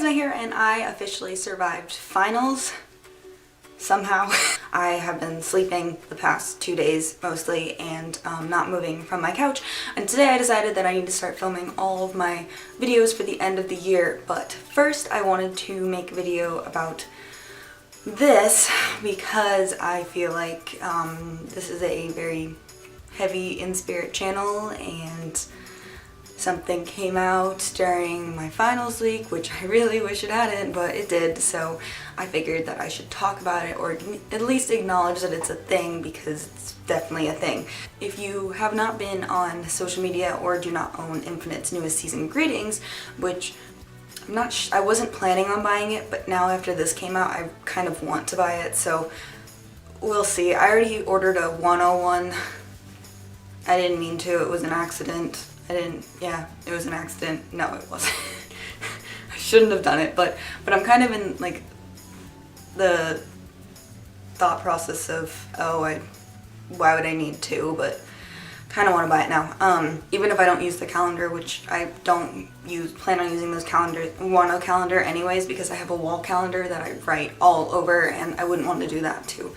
YESUNG here, and I officially survived finals. Somehow. I have been sleeping the past 2 days mostly and not moving from my couch, and today I decided that I need to start filming all of my videos for the end of the year. But first I wanted to make a video about this because I feel like this is a very heavy in spirit channel, and something came out during my finals week, which I really wish it hadn't, but it did, so I figured that I should talk about it, or at least acknowledge that it's a thing, because it's definitely a thing. If you have not been on social media or do not own Infinite's newest season Greetings, which I wasn't planning on buying it, but now after this came out I kind of want to buy it, so we'll see. I already ordered a 101. I didn't mean to, it was an accident. Yeah, it was an accident. No, it wasn't. I shouldn't have done it, but I'm kind of in like the thought process of, why would I need to, but kind of want to buy it now. Even if I don't use the calendar, which I don't plan on using those calendar anyways, because I have a wall calendar that I write all over, and I wouldn't want to do that to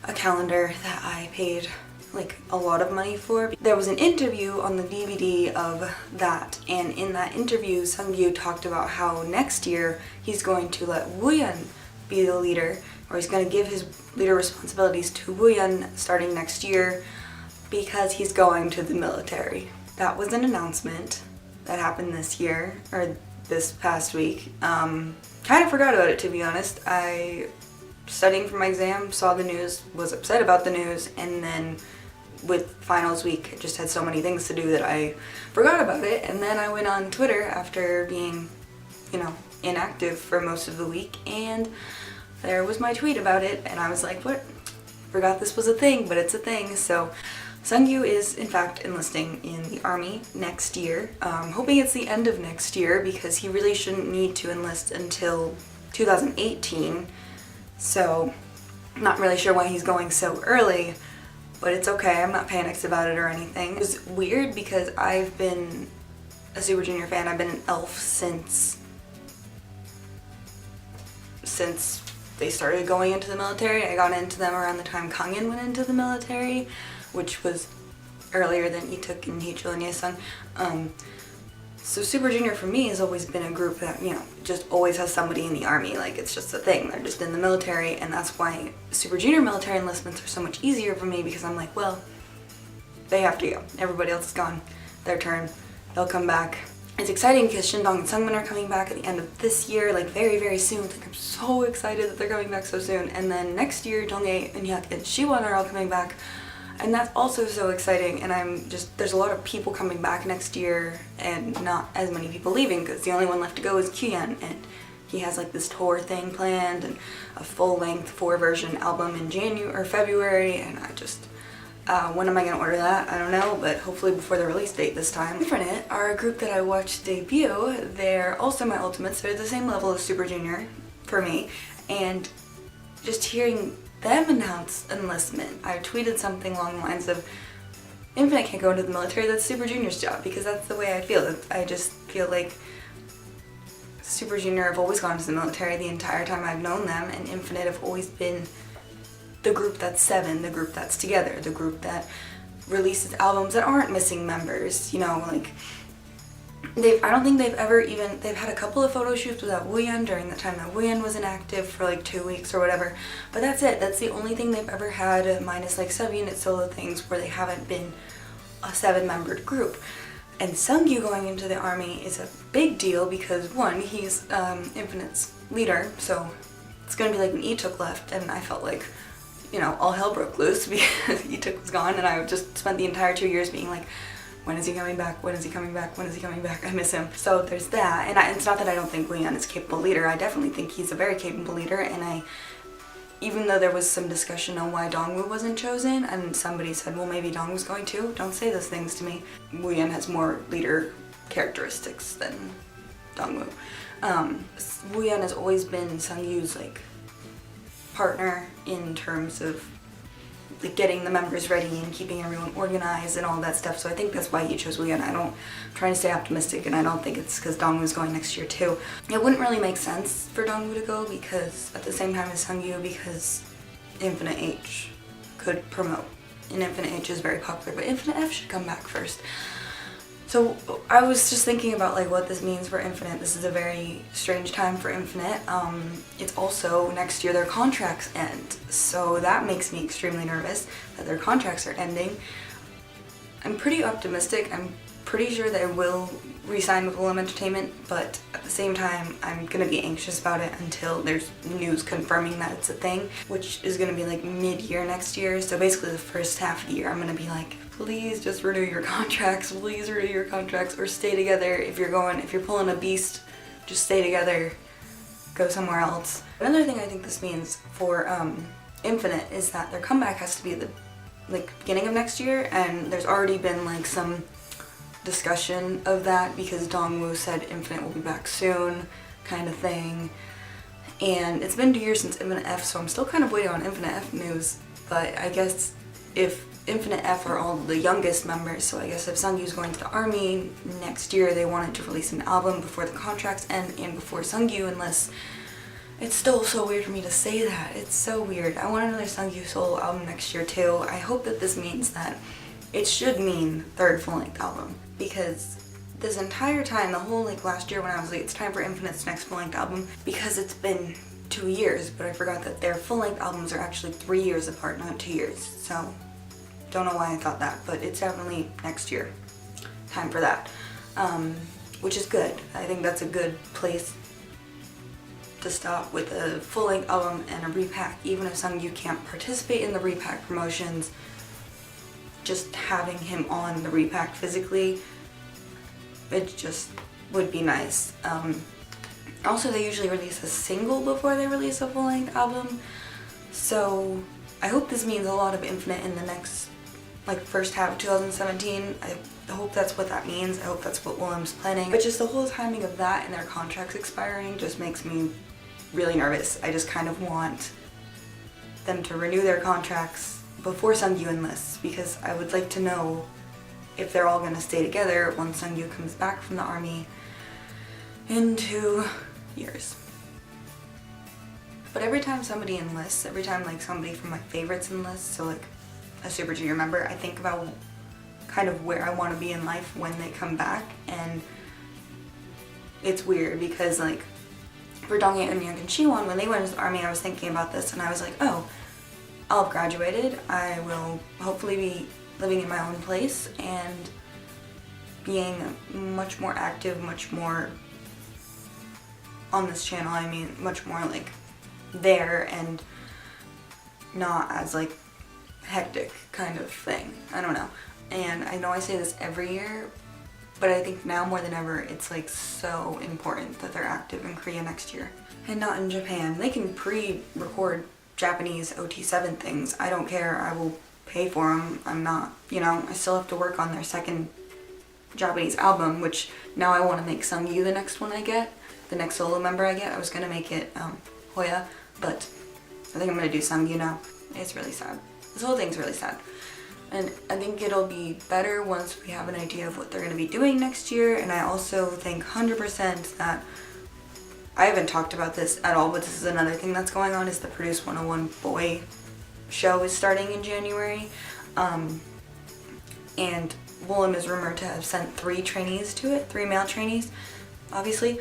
a calendar that I paid like a lot of money for. There was an interview on the DVD of that, and in that interview Sunggyu talked about how next year he's going to let Woohyun be the leader, or he's going to give his leader responsibilities to Woohyun starting next year because he's going to the military. That was an announcement that happened this year, or this past week. Kind of forgot about it, to be honest. I studying for my exam, saw the news, was upset about the news, and then with finals week I just had so many things to do that I forgot about it. And then I went on Twitter after being, inactive for most of the week, and there was my tweet about it, and I was like, what? Forgot this was a thing, but it's a thing. So Sunggyu is in fact enlisting in the army next year. Hoping it's the end of next year, because he really shouldn't need to enlist until 2018. So I'm not really sure why he's going so early, but it's okay. I'm not panicked about it or anything. It was weird because I've been a Super Junior fan. I've been an ELF since they started going into the military. I got into them around the time Kyuhyun went into the military, which was earlier than Ituk and Hichul and YESUNG. So Super Junior for me has always been a group that, just always has somebody in the army. Like, it's just a thing. They're just in the military, and that's why Super Junior military enlistments are so much easier for me, because I'm like, well, they have to go. Everybody else is gone. Their turn. They'll come back. It's exciting because Shindong and Sungmin are coming back at the end of this year, like very, very soon. Like, I'm so excited that they're coming back so soon. And then next year, Jongup and Hyuk and Siwon are all coming back. And that's also so exciting, and there's a lot of people coming back next year and not as many people leaving, because the only one left to go is Kyuhyun, and he has like this tour thing planned and a full-length 4-version album in February, and I just, when am I going to order that? I don't know, but hopefully before the release date this time. Infinite are a group that I watched debut. They're also my ultimates. They're the same level as Super Junior for me, and just hearing them announce enlistment, I tweeted something along the lines of, Infinite can't go into the military, that's Super Junior's job, because that's the way I feel. I just feel like Super Junior have always gone to the military the entire time I've known them, and Infinite have always been the group that's 7, the group that's together, the group that releases albums that aren't missing members, like, I don't think they've ever they've had a couple of photo shoots without Woohyun during the time that Woohyun was inactive for like 2 weeks or whatever, but that's it. That's the only thing they've ever had, minus like sub-unit solo things where they haven't been a 7-membered group. And Sunggyu going into the army is a big deal because, one, he's Infinite's leader, so it's gonna be like when Ituk left, and I felt like, all hell broke loose because Ituk was gone, and I just spent the entire 2 years being like, when is he coming back? When is he coming back? When is he coming back? I miss him. So there's that. And it's not that I don't think Woohyun is a capable leader. I definitely think he's a very capable leader. And even though there was some discussion on why Dongwoo wasn't chosen, and somebody said, well, maybe Dongwoo's going to. Don't say those things to me. Woohyun has more leader characteristics than Dongwoo. Woohyun has always been Sungyu's like partner in terms of like getting the members ready and keeping everyone organized and all that stuff. So I think that's why he chose Wooyeon. I'm trying to stay optimistic, and I don't think it's because Dongwoo's going next year too. It wouldn't really make sense for Dongwoo to go because at the same time as Sunggyu, because Infinite H could promote, and Infinite H is very popular, but Infinite F should come back first. So I was just thinking about like what this means for Infinite. This is a very strange time for Infinite. It's also next year their contracts end, so that makes me extremely nervous that their contracts are ending. I'm pretty optimistic. I'm pretty sure they will re-sign with Willem Entertainment, but at the same time I'm gonna be anxious about it until there's news confirming that it's a thing, which is gonna be like mid-year next year. So basically the first half of the year I'm gonna be like, please just renew your contracts, please renew your contracts, or stay together. If you're pulling a beast, just stay together, go somewhere else. Another thing I think this means for Infinite is that their comeback has to be the beginning of next year, and there's already been like some discussion of that because Dongwoo said Infinite will be back soon, kind of thing. And it's been 2 years since Infinite F, so I'm still kind of waiting on Infinite F news, but I guess if Infinite F are all the youngest members, so I guess if Sungyu's going to the army next year, they wanted to release an album before the contracts end and before Sunggyu enlists. It's still so weird for me to say that. It's so weird. I want another Sunggyu solo album next year too. I hope that this means that it should mean third full-length album, because this entire time, the whole like last year when I was like, it's time for Infinite's next full-length album, because it's been 2 years, but I forgot that their full-length albums are actually 3 years apart, not 2 years. So don't know why I thought that, but it's definitely next year. Time for that. Which is good. I think that's a good place to stop with a full-length album and a repack. Even if Sunggyu can't participate in the repack promotions, just having him on the repack physically, it just would be nice. Also, they usually release a single before they release a full-length album, so I hope this means a lot of Infinite in the next first half of 2017. I hope that's what that means. I hope that's what Willem's planning. But just the whole timing of that and their contracts expiring just makes me really nervous. I just kind of want them to renew their contracts before Sunggyu enlists, because I would like to know if they're all going to stay together once Sunggyu comes back from the army in 2 years. But every time somebody enlists, every time somebody from my favorites enlists, so a Super Junior member, I think about kind of where I want to be in life when they come back, and it's weird because for Donghae, Eunyoung, and Siwon, when they went into the army, I was thinking about this and I was like, oh, I'll have graduated, I will hopefully be living in my own place and being much more active, much more on this channel, I mean much more there and not as hectic kind of thing. I don't know. And I know I say this every year, but I think now more than ever it's so important that they're active in Korea next year and not in Japan. They can pre-record Japanese OT7 things. I don't care. I will pay for them. I'm not, I still have to work on their second Japanese album, which now I want to make Sunggyu the next one I get, the next solo member I get. I was going to make it Hoya, but I think I'm going to do Sunggyu now. It's really sad. This whole thing's really sad. And I think it'll be better once we have an idea of what they're going to be doing next year. And I also think 100% that, I haven't talked about this at all, but this is another thing that's going on, is the Produce 101 Boy show is starting in January. And Willem is rumored to have sent 3 trainees to it, 3 male trainees, obviously.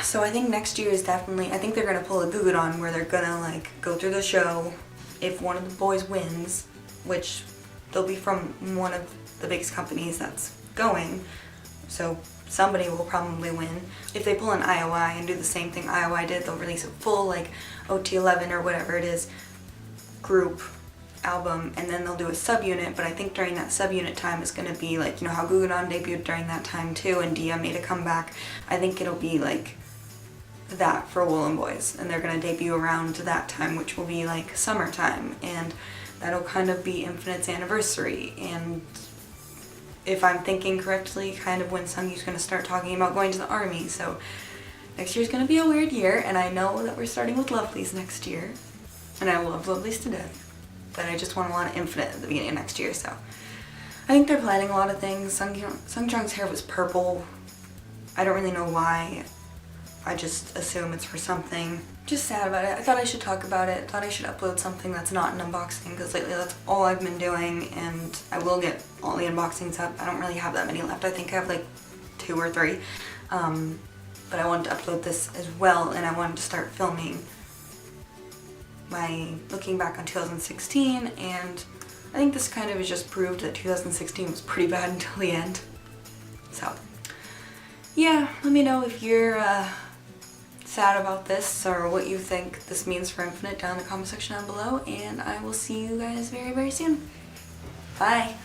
So I think next year is definitely, I think they're going to pull a Gugudon where they're going to go through the show. If one of the boys wins, which they'll be from one of the biggest companies that's going, so somebody will probably win. If they pull an IOI and do the same thing IOI did, they'll release a full OT11 or whatever it is group album, and then they'll do a subunit. But I think during that subunit time is going to be how Gugudon debuted during that time too, and Dia made a comeback. I think it'll be that for Willem boys, and they're going to debut around that time, which will be summertime, and that'll kind of be Infinite's anniversary, and if I'm thinking correctly, kind of when Sungyu's going to start talking about going to the army. So next year's going to be a weird year, and I know that we're starting with Lovelies next year, and I love Lovelies to death. but I just want to want Infinite at the beginning of next year, so. I think they're planning a lot of things. Sungjoong's hair was purple. I don't really know why. I just assume it's for something. Just sad about it. I thought I should talk about it. I thought I should upload something that's not an unboxing because lately that's all I've been doing, and I will get all the unboxings up. I don't really have that many left. I think I have like 2 or 3. But I wanted to upload this as well, and I wanted to start filming my looking back on 2016, and I think this kind of just proved that 2016 was pretty bad until the end. So yeah, let me know if you're sad about this or what you think this means for Infinite down in the comment section down below, and I will see you guys very, very soon. Bye!